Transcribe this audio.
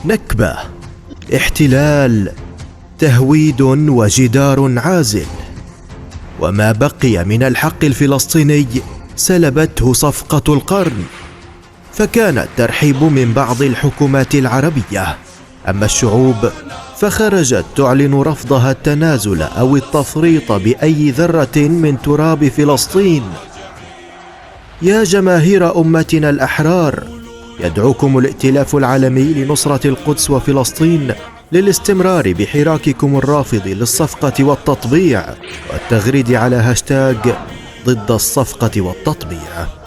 نكبة، احتلال، تهويد وجدار عازل، وما بقي من الحق الفلسطيني سلبته صفقة القرن. فكان الترحيب من بعض الحكومات العربية، أما الشعوب فخرجت تعلن رفضها التنازل أو التفريط بأي ذرة من تراب فلسطين. يا جماهير أمتنا الأحرار، يدعوكم الائتلاف العالمي لنصرة القدس وفلسطين للاستمرار بحراككم الرافض للصفقة والتطبيع والتغريد على هاشتاج ضد الصفقة والتطبيع.